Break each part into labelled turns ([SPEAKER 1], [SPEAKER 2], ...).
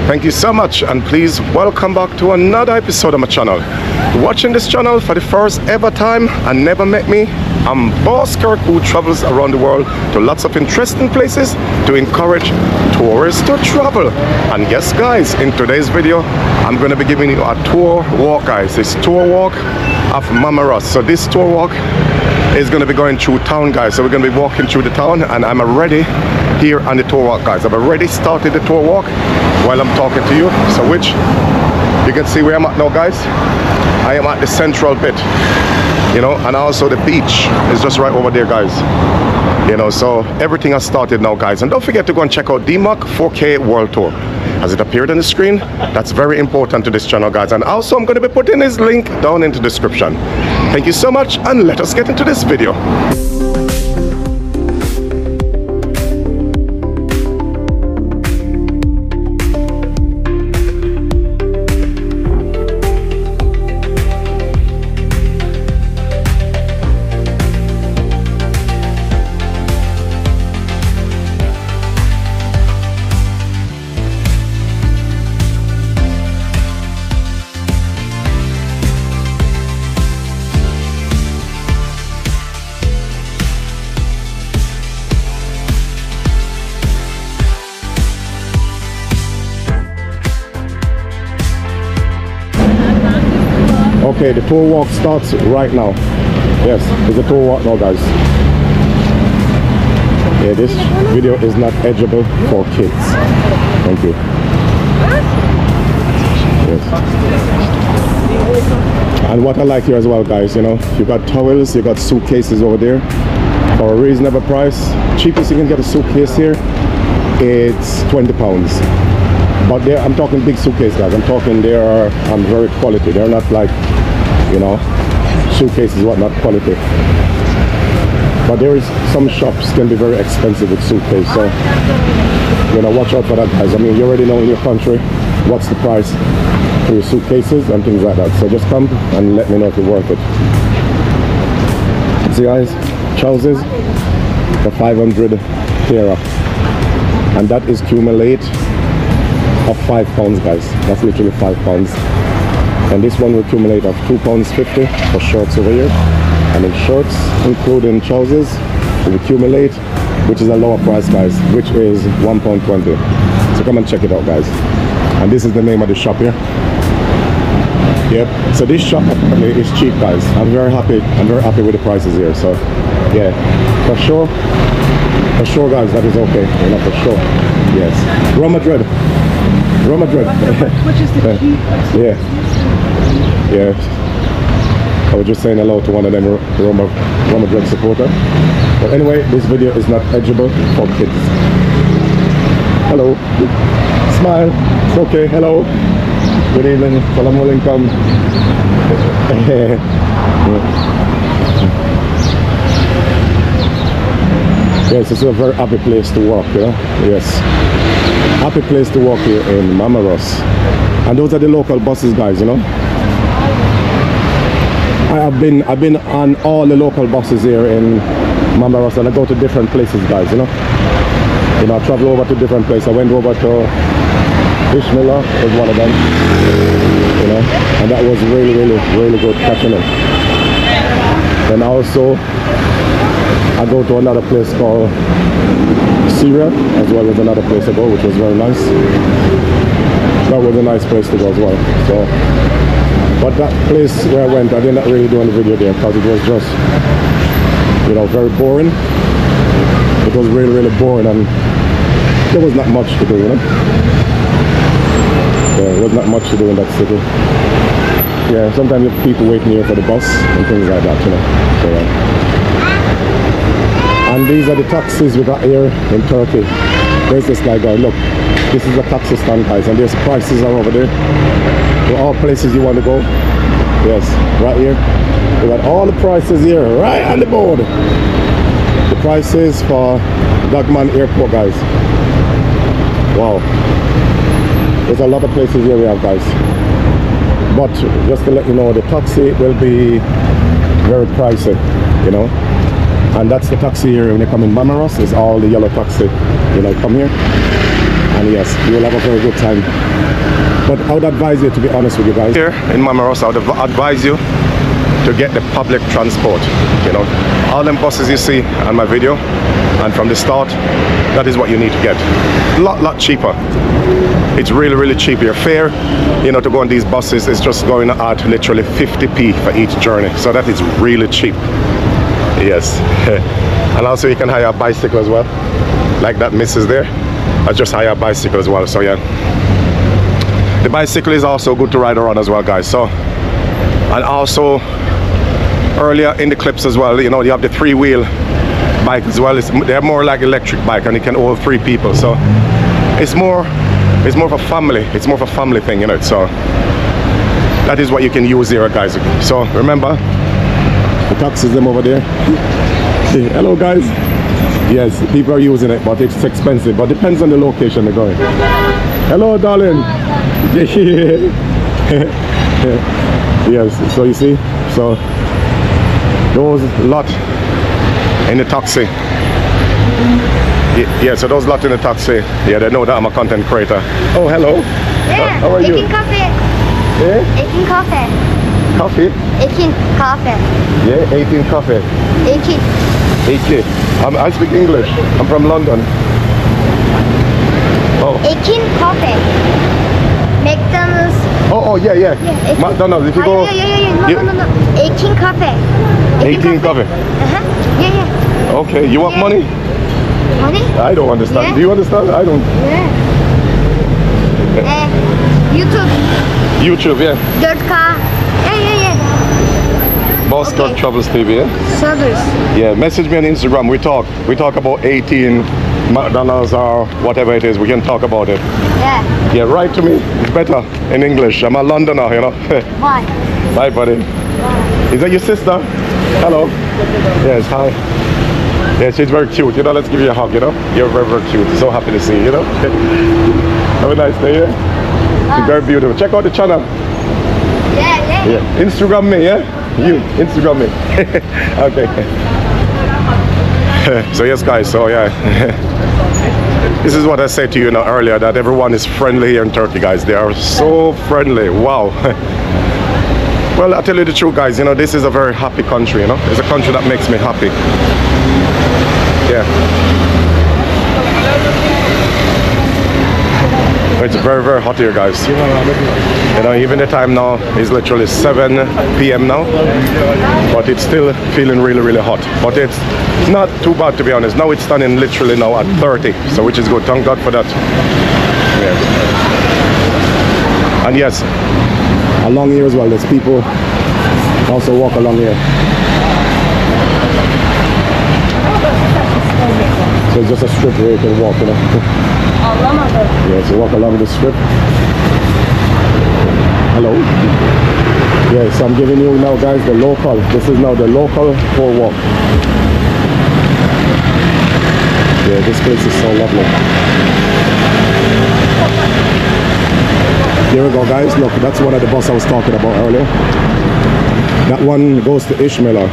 [SPEAKER 1] Thank you so much, and please welcome back to another episode of my channel. Watching this channel for the first ever time and never met me, I'm Boss Kirk, who travels around the world to lots of interesting places to encourage tourists to travel. And yes guys, in today's video I'm going to be giving you a tour walk, guys. This tour walk of Marmaris. So this tour walk is going to be going through town, guys. So we're going to be walking through the town, and I'm already here on the tour walk, guys. I've already started the tour walk while I'm talking to you, so which you can see where I'm at now, guys. I am at the central bit, you know, and also the beach is just right over there, guys. You know, so everything has started now, guys. And don't forget to go and check out DMAC 4K World Tour. Has it appeared on the screen? That's very important to this channel, guys. And also I'm going to be putting his link down in the description. Thank you so much, and let us get into this video. Okay, the tour walk starts right now. Yes, it's a tour walk now, guys. Yeah, this video is not editable for kids. Thank you. Yes. And what I like here as well, guys, you know, you got towels, you got suitcases over there for a reasonable price. Cheapest you can get a suitcase here, it's £20. But I'm talking big suitcase, guys. I'm talking they are very quality. They're not like, you know, suitcases whatnot quality. But there is some shops can be very expensive with suitcase, so you know, watch out for that, guys. I mean, you already know in your country what's the price for your suitcases and things like that. So just come and let me know if it's worth it. See, guys, trousers for 500 Tera, and that is cumulate of £5, guys. That's literally £5. And this one will accumulate of £2.50 for shorts over here. And in shorts, including trousers, will accumulate, which is a lower price, guys, which is £1.20. So come and check it out, guys. And this is the name of the shop here. Yep. So this shop is cheap, guys. I'm very happy with the prices here. So yeah, for sure, guys, that is okay. You know, for sure. Yes. Roma Madrid.
[SPEAKER 2] Which is the key.
[SPEAKER 1] Yeah. I was just saying hello to one of them Roma Madrid supporter. But anyway, this video is not editable for kids. Hello. Smile. It's okay. Hello. Good evening. Salam alaikum. Yes, it's a very happy place to walk, you know? Yes. Happy place to walk here in Marmaris. And those are the local buses, guys, you know. I've been on all the local buses here in Marmaris, and I go to different places, guys, you know. You know, I travel over to different places. I went over to Ishmael was one of them, you know, and that was really good catching them. Then also I go to another place called Syria as well as another place to go, which was very nice. That was a nice place to go as well. So, but that place where I went, I did not really do any video there because it was just, you know, very boring. It was really boring, and there was not much to do, you know. Yeah, there was not much to do in that city. Yeah, sometimes you have people waiting here for the bus and things like that, you know. So, and these are the taxis we got here in Turkey. There's this guy going, look, this is a taxi stand, guys, and there's prices are over there. To all places you want to go. Yes, right here. We got all the prices here, right on the board. The prices for Dagman Airport, guys. Wow. There's a lot of places here we have, guys. But just to let you know, the taxi will be very pricey, you know. And that's the taxi here when you come in Marmaris. It's all the yellow taxi, you know, come here. And and yes, you will have a very good time. But I would advise you, to be honest with you guys, here in Marmaris, I would advise you to get the public transport. You know, all them buses you see on my video and from the start, that is what you need to get. A lot cheaper. It's really cheap. Your fare, you know, to go on these buses is just going to add literally 50p for each journey, so that is really cheap. Yes. And also you can hire a bicycle as well, like that missus there. I just hire a bicycle as well. So yeah, the bicycle is also good to ride around as well, guys. So, and also earlier in the clips as well, you know, you have the 3-wheel bike as well. They're more like electric bike, and it can hold 3 people. So it's more of a family. It's more of a family thing, you know. So that is what you can use here, guys. So remember, the taxis them over there. Hello, guys. Yes, people are using it, but it's expensive. But depends on the location they're going. Hello, darling. Yes. So you see, so those lot in the taxi. Yeah, so those lot in the taxi. Yeah, they know that I'm a content creator. Oh, hello.
[SPEAKER 2] Yeah.
[SPEAKER 1] How are you?
[SPEAKER 2] 18 coffee.
[SPEAKER 1] Yeah?
[SPEAKER 2] 18 coffee.
[SPEAKER 1] Coffee?
[SPEAKER 2] 18 coffee.
[SPEAKER 1] Yeah, 18 coffee.
[SPEAKER 2] 18.
[SPEAKER 1] 18. I speak English. I'm from London. Oh.
[SPEAKER 2] 18 coffee. McDonald's.
[SPEAKER 1] Oh, yeah. McDonald's. If you go.
[SPEAKER 2] Yeah. No. 18 coffee.
[SPEAKER 1] 18 coffee.
[SPEAKER 2] Yeah.
[SPEAKER 1] Okay, you want money?
[SPEAKER 2] Money?
[SPEAKER 1] I don't understand.
[SPEAKER 2] Yeah.
[SPEAKER 1] Do you understand? I don't.
[SPEAKER 2] Yeah. YouTube,
[SPEAKER 1] yeah.
[SPEAKER 2] Dirt car. Yeah.
[SPEAKER 1] Boss Kirk Travel TV, yeah?
[SPEAKER 2] Service.
[SPEAKER 1] Yeah, message me on Instagram. We talk about 18 McDonald's or whatever it is. We can talk about it.
[SPEAKER 2] Yeah.
[SPEAKER 1] Yeah, write to me. It's better in English. I'm a Londoner, you know.
[SPEAKER 2] Bye.
[SPEAKER 1] Bye, buddy.
[SPEAKER 2] Bye.
[SPEAKER 1] Is that your sister? Hello. Yes, hi. Yeah, she's very cute, you know. Let's give you a hug, you know. You're very cute. So happy to see you, you know. Have a nice day, yeah? She's very beautiful. Check out the channel. Yeah. Instagram me, yeah? You, Instagram me. Okay. So yes, guys, so yeah. This is what I said to you now earlier, that everyone is friendly here in Turkey, guys. They are so friendly. Wow. Well, I'll tell you the truth, guys, you know, this is a very happy country, you know. It's a country that makes me happy. Yeah. It's very hot here, guys. You know, even the time now is literally 7 p.m. now, but it's still feeling really hot. But it's not too bad, to be honest. Now it's standing literally now at 30, so which is good. Thank God for that. Yeah. And yes, along here as well, there's people also walk along here. So it's just a strip where you can walk, you know. Yeah, so walk along the strip. Hello. Yeah, so I'm giving you now, guys, the local. This is now the local for walk. Yeah, this place is so lovely. Here we go, guys. Look, that's one of the buses I was talking about earlier. That one goes to Ishmael.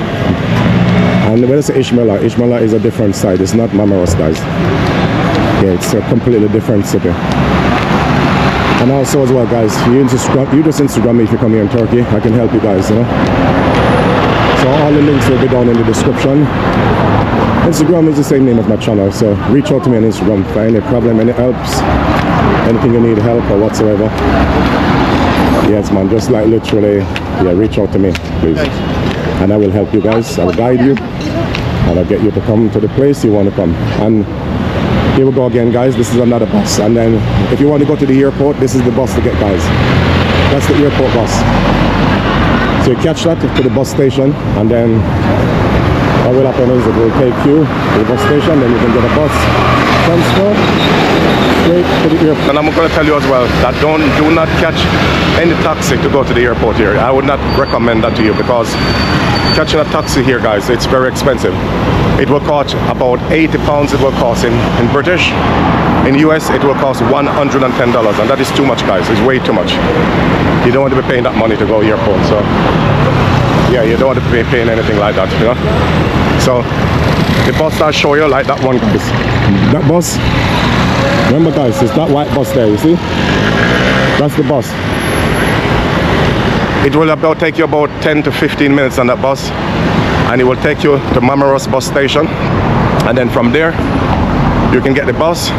[SPEAKER 1] And when I say Ishmael is a different side. It's not Marmaris, guys. Yeah, it's a completely different city. And also as well, guys, you just Instagram me if you come here in Turkey. I can help you guys, you know. So all the links will be down in the description. Instagram is the same name of my channel, so reach out to me on Instagram for any problem, any helps, anything you need help or whatsoever. Yes, man, just like literally, yeah, reach out to me, please. And I will help you guys. I'll guide you and I'll get you to come to the place you want to come. And here we go again, guys. This is another bus. And then if you want to go to the airport, this is the bus to get, guys. That's the airport bus. So you catch that to the bus station, and then what will happen is it will take you to the bus station, then you can get a bus transfer straight to the airport. And I'm going to tell you as well that do not catch any taxi to go to the airport here. I would not recommend that to you, because catching a taxi here, guys, it's very expensive. It will cost about £80 it will cost in British. In US it will cost $110, and that is too much, guys. It's way too much. You don't want to be paying that money to go airport, so yeah, you don't want to be paying anything like that, you know. So the bus I'll show you, like that one, guys. That bus Remember guys, it's that white bus there, you see? That's the bus. It will take you about 10 to 15 minutes on that bus, and it will take you to Marmaris bus station, and then from there you can get the bus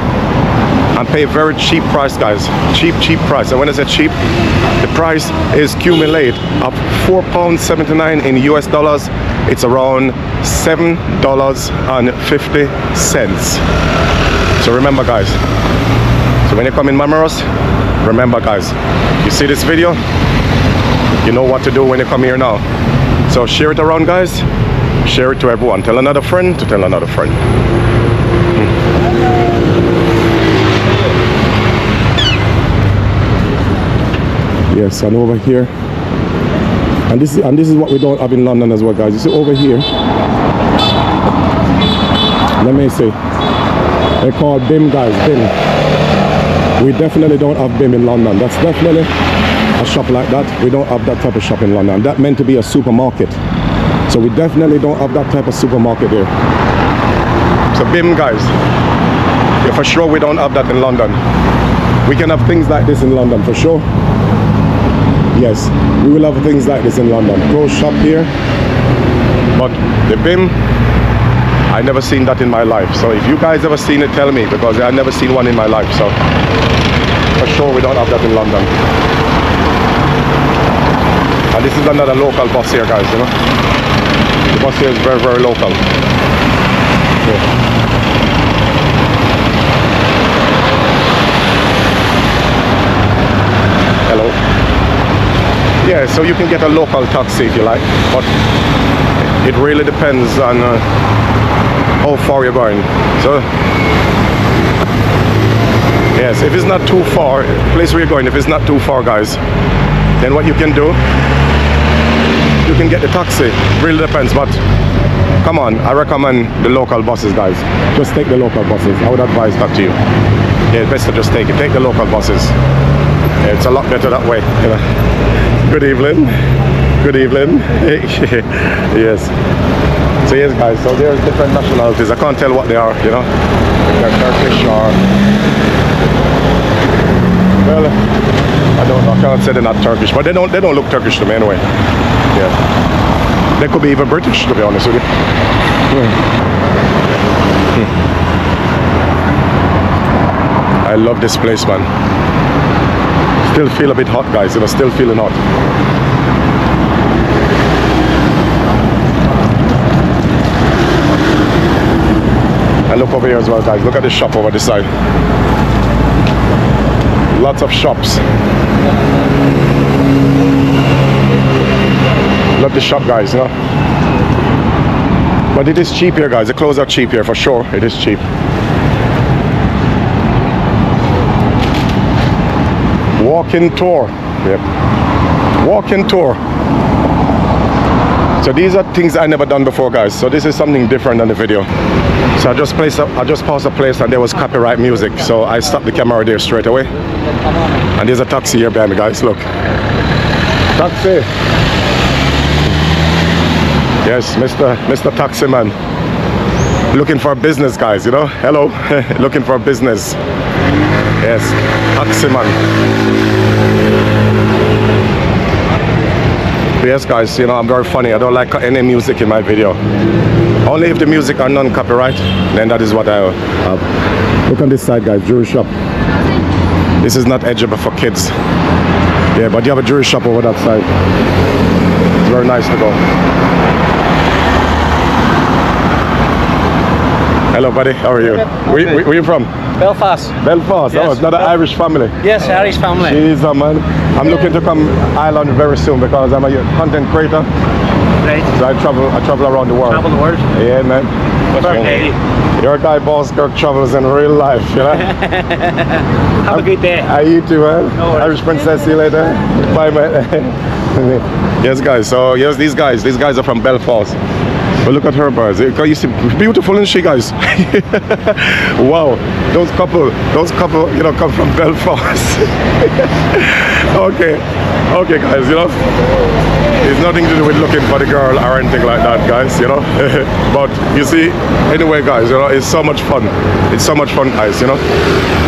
[SPEAKER 1] and pay a very cheap price, guys. Cheap price. And when I say cheap, the price is cumulated of £4.79 in US dollars. It's around $7.50. So remember guys, so when you come in Marmaris, remember guys, you see this video, you know what to do when you come here now. So share it around guys, share it to everyone, tell another friend to tell another friend. Yes, and over here, and this is what we don't have in London as well guys. You see over here, let me see, they call BIM guys, BIM. We definitely don't have BIM in London. That's definitely a shop like that. We don't have that type of shop in London. That meant to be a supermarket. So we definitely don't have that type of supermarket here. So BIM guys, yeah, for sure we don't have that in London. We can have things like this in London for sure. Yes, we will have things like this in London. Clothes shop here, but the BIM, I never seen that in my life. So if you guys ever seen it, tell me, because I've never seen one in my life. So for sure we don't have that in London. And this is another local bus here guys, you know. The bus here is very, very local. Yeah. Hello. Yeah, so you can get a local taxi if you like, but it really depends on how far you're going. So yes, if it's not too far, the place where you're going, if it's not too far guys, then what you can do, you can get the taxi. It really depends, but come on, I recommend the local buses guys. Just take the local buses. I would advise that to you. Yeah, it's best to just take the local buses. Yeah, it's a lot better that way, you know. Good evening. Good evening. Yes. So yes guys, so there's different nationalities. I can't tell what they are, you know. If they're Turkish or, well, I don't know, I can't say they're not Turkish, but they don't look Turkish to me anyway. Yeah. They could be even British, to be honest with you. I love this place, man. Still feel a bit hot guys, you know, still feeling hot. And look over here as well guys, look at this shop over this side. Lots of shops. Love the shop guys, you know. But it is cheap here guys, the clothes are cheap here for sure, it is cheap. Walk-in tour. Yep. Walk-in tour. So these are things I never done before guys, so this is something different than the video. So I just passed a place and there was copyright music, so I stopped the camera there straight away. And there's a taxi here behind me guys, look. Taxi. Yes, Mr. Taxi Man. Looking for business guys, you know. Hello. Looking for business. Yes, Taxi Man. Yes guys, you know, I'm very funny. I don't like any music in my video. Only if the music are non-copyright, then that is what I have. Look on this side guys, jewelry shop. This is not edible for kids. Yeah, but you have a jewelry shop over that side. It's very nice to go. Hello buddy, how are you? Where are you from?
[SPEAKER 3] Belfast.
[SPEAKER 1] Belfast, yes. Oh, it's not an Irish family.
[SPEAKER 3] Yes, Irish family.
[SPEAKER 1] Jeez, man. I'm looking to come Ireland very soon because I'm a content creator.
[SPEAKER 3] Right.
[SPEAKER 1] So I travel around the world.
[SPEAKER 3] Travel the world?
[SPEAKER 1] Yeah, man.
[SPEAKER 3] Okay.
[SPEAKER 1] Your guy Boss Kirk travels in real life, you know?
[SPEAKER 3] Have a good day.
[SPEAKER 1] You too, man.
[SPEAKER 3] No
[SPEAKER 1] Irish princess, see you later. Bye, man. Yes, guys. So, yes, these guys are from Belfast. But look at her, guys. You see, beautiful, isn't she, guys? Wow. Those couple, you know, come from Belfast. Okay, okay, guys, you know, it's nothing to do with looking for the girl or anything like that, guys, you know. But you see, anyway, guys, you know, it's so much fun. It's so much fun, guys, you know.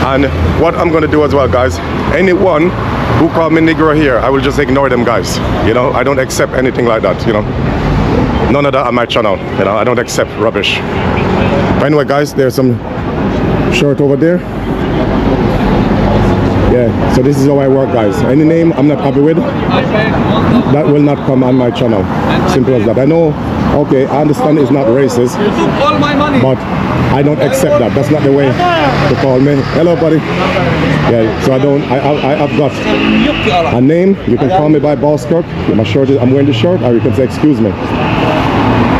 [SPEAKER 1] And what I'm gonna do as well, guys, anyone who call me Negro here, I will just ignore them, guys. You know, I don't accept anything like that, you know. None of that on my channel, you know. I don't accept rubbish. But anyway, guys, there's some shirt over there. Yeah, so this is how I work, guys. Any name I'm not happy with, that will not come on my channel. Simple as that. I know, okay, I understand it's not racist, but I don't accept that. That's not the way to call me. Hello, buddy. Yeah, so I've got a name. You can call me by Boss Kirk. My shirt is, I'm wearing the shirt, or you can say excuse me.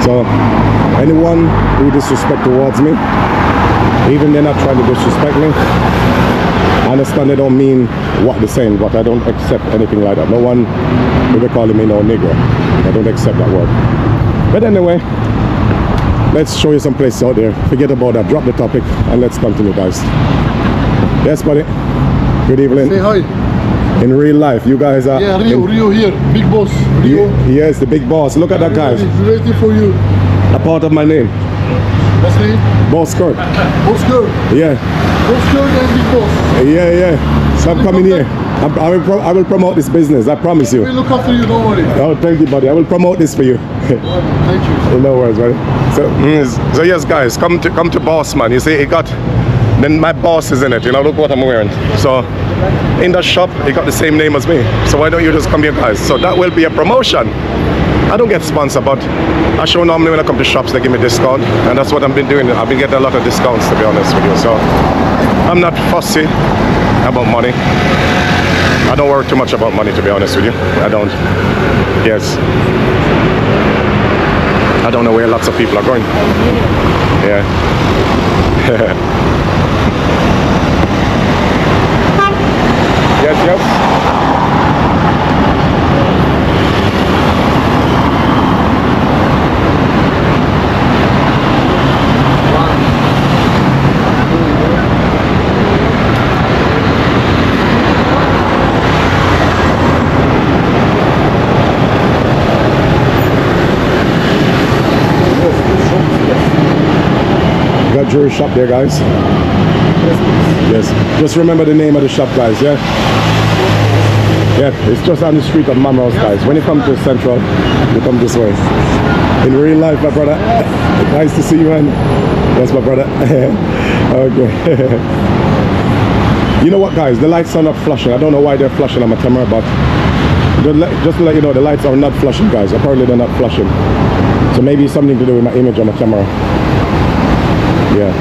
[SPEAKER 1] So anyone who disrespect towards me, even they're not trying to disrespect me, I understand they don't mean what they're saying, but I don't accept anything like that. No one will be calling me no nigger. I don't accept that word. But anyway, let's show you some places out there. Forget about that. Drop the topic and let's continue, guys. Yes, buddy. Good evening.
[SPEAKER 4] Say hi.
[SPEAKER 1] In real life, you guys are...
[SPEAKER 4] Yeah, Rio here. Big boss. Rio.
[SPEAKER 1] Yes, the big boss. Look at that, guys.
[SPEAKER 4] Ready for you.
[SPEAKER 1] A part of my name.
[SPEAKER 4] What's name?
[SPEAKER 1] Boss Kirk.
[SPEAKER 4] Boss Kirk.
[SPEAKER 1] Yeah.
[SPEAKER 4] Boss Kirk and Big Boss.
[SPEAKER 1] Yeah, yeah. So I'm coming here. I will promote this business. I promise you.
[SPEAKER 4] We'll look after you. Don't worry.
[SPEAKER 1] Oh, thank you, buddy. I will promote this for you.
[SPEAKER 4] Thank you.
[SPEAKER 1] No worries, buddy. So yes, guys, come to Boss, man. You see, it got... Then my boss is in it, you know, look what I'm wearing. So in that shop, it got the same name as me. So why don't you just come here, guys? So that will be a promotion. I don't get sponsored, but I show normally when I come to shops, they give me discount. And that's what I've been doing. I've been getting a lot of discounts, to be honest with you. So I'm not fussy about money. I don't worry too much about money, to be honest with you. I don't. Yes. I don't know where lots of people are going. Yeah. Yes, yes. Got jewelry shop there, guys. Yes, just remember the name of the shop, guys. Yeah, yeah, it's just on the street of Marmaris, guys. When you come to Central, you come this way. In real life, my brother. Nice to see you, man. Yes, my brother. Okay. You know what, guys? The lights are not flashing. I don't know why they're flashing on my camera, but just to let you know, the lights are not flashing, guys. Apparently, they're not flashing. So maybe it's something to do with my image on my camera. Yeah.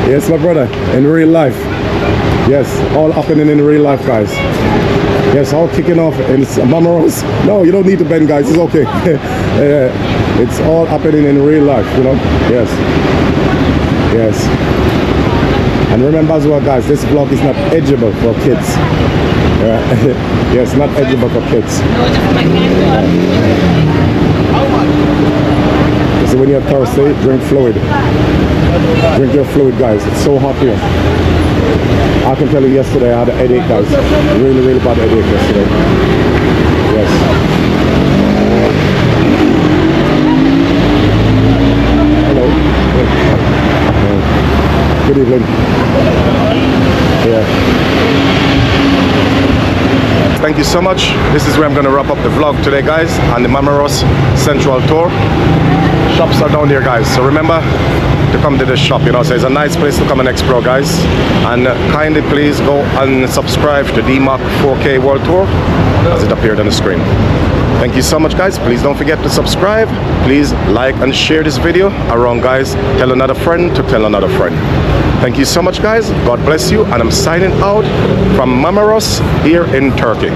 [SPEAKER 1] Yes, my brother, in real life. Yes, all happening in real life, guys. Yes, all kicking off in Marmaris. No, you don't need to bend, guys, it's okay. It's all happening in real life, you know. Yes. Yes. And remember as well, guys, this vlog is not edible for kids. Yes, not edible for kids. So when you're thirsty, drink fluid. Drink your fluid, guys. It's so hot here. I can tell you yesterday I had a headache, guys. Really, really bad headache yesterday. Yes. Hello. Good evening. Yeah. Thank you so much. This is where I'm going to wrap up the vlog today, guys, on the Marmaris Central Tour. Shops are down there, guys, so remember to come to this shop, you know, so it's a nice place to come and explore, guys. And kindly please go and subscribe to DMAC 4K World Tour as it appeared on the screen. Thank you so much, guys. Please don't forget to subscribe. Please like and share this video around, guys. Tell another friend to tell another friend. Thank you so much, guys. God bless you, and I'm signing out from Marmaris here in Turkey.